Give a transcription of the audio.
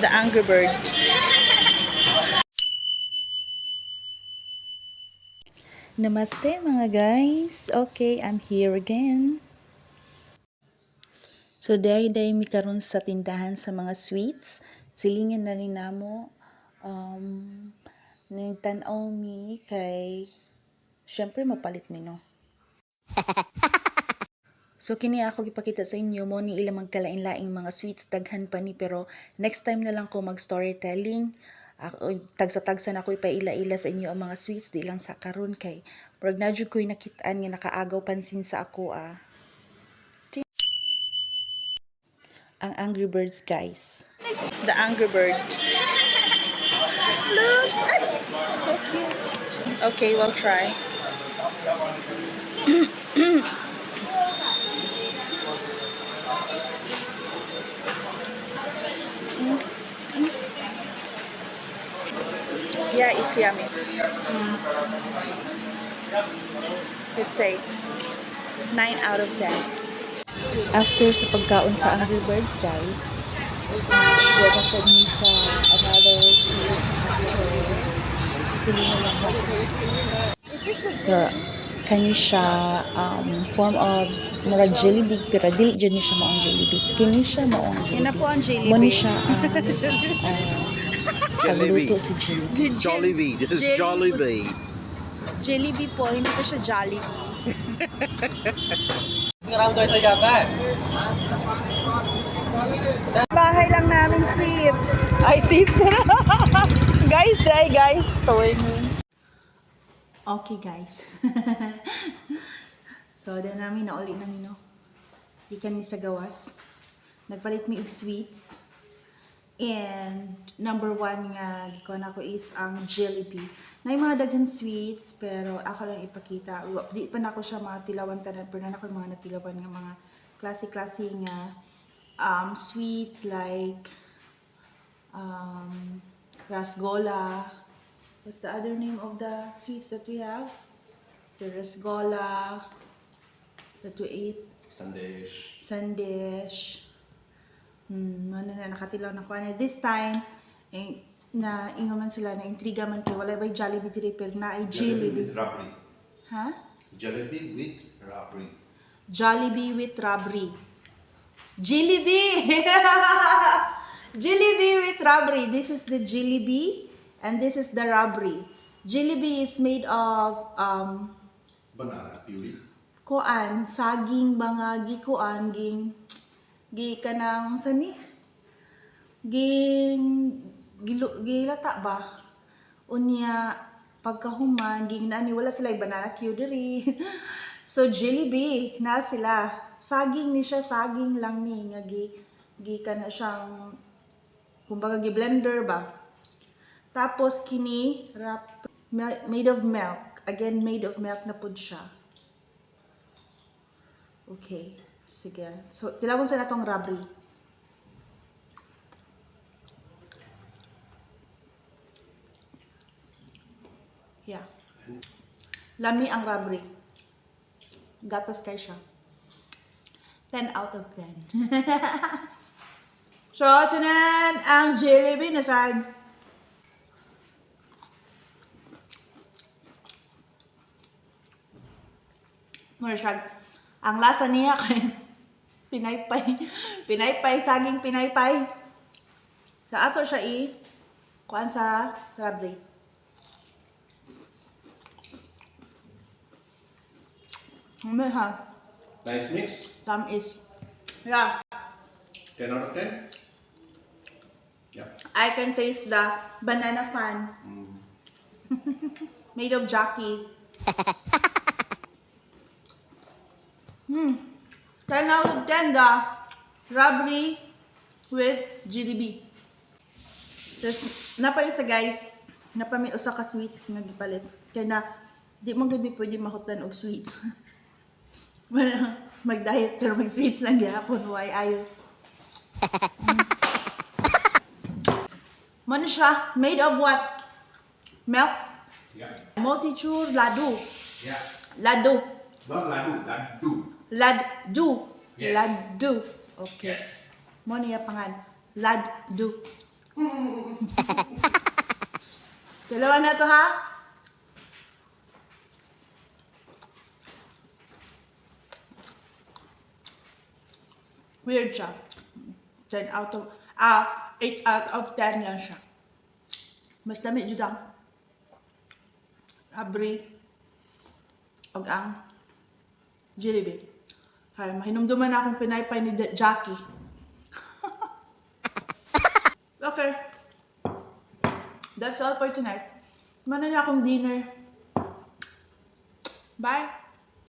The Angry Bird. Namaste mga guys. Okay, I'm here again. So day mi karon sa tindahan sa mga sweets. Silingin na ni namo ning tan-aw mi kay syempre mapalit mi no. So kini ako gipakita sa inyo mo ni ilang magkalain-laing mga sweets daghan pa ni, pero next time na lang ko mag storytelling. Ako tagsa-tagsa na ko ipaila-ila sa inyo ang mga sweets di lang sa karon kay murag na jud ko'y nakit-an nga nakaagaw pansin sa ako Ang Angry Birds guys. The Angry Bird. Look! Ay! So cute. Okay, we'll try. Yeah, it's yummy. Let's say 9 out of 10. After sa pagkaon sa Angry Birds guys, wala sa ni sa another sweets store. Silingin lang ako. So, kani siya form of mura Jollibee, pero dili dyan siya maong Jollibee. Kini siya maong Jollibee. Yan na po ang Jollibee. Mo ni siya Jollibee. pagluto si Jollibee. Jollibee. This is Jollibee. Jollibee po, hindi po siya Jollibee. Bahay lang namin, sis. Ay, sister. guys. Tawin mo. Okay, guys. So, dahil namin nauli namin, no? Ikan mi sa gawas. Nagpalit mi og sweets. And number 1 nga gikuha na ko is ang Jollibee. May mga daghan sweets pero ako lang ipakita. Di pa na ako siya matilawan tanan pero na ako mga natilawan nga mga klase-klase nga sweets like rasgola. What's the other name of the sweets that we have? The rasgola that we ate. Sandesh. Ano na nakatilaw na ko na this time na ingaman sila na intriga man kay wala bay Jollibee diri pero na ay Jollibee with rabri. Ha? Jollibee with rabri. Jollibee with rabri. Jollibee. Jollibee with rabri. This is the Jollibee and this is the rabri. Jollibee is made of Banana puree. kuan saging bangagi kuan gi kanang sani gilata ba unya pagkahuman ging nani wala sila banana cue diri. So Jollibee na sila saging ni siya, saging lang ni nga gi kana siyang kumbaga gi blender ba, tapos kini made of milk, again made of milk na pud siya. Okay, sige. So, tilawon sa natong rabri. Yeah. Lami ang rabri. Gatas kay siya. 10 out of 10. So, sunan ang Jollibee na saan? Marashag. Ang lasa niya kay pinaypay, saging pinaypay. Sa ato siya kuan sa rabri. Ha? Nice mix. Tamis. Yeah. 10 out of 10. Yeah. I can taste the banana fan. Made of Jackie. 10 out of 10 the rabri with Jollibee. Tapos, napay sa guys, napami usa ka sweets nga gipalit. Kaya na, di mo gabi pwede mahutan og sweets. Mag-diet pero mag-sweets lang gihapon. Why ayo? Ano siya? Made of what? Milk? Yeah. Motichur ladu. Yeah. Ladu. Not ladu, laddu. Laddu. Yes. Laddu. Okay. Yes. Mo niya pangan. Laddu. Dalawa na to ha? Weird siya. 10 out of, 8 out of 10 yan siya. Mas dami jud ang abri og ang Jollibee. Hay, mahinumduman na akong pinaypay ni Jackie. Okay. That's all for tonight. Mana na akong dinner. Bye!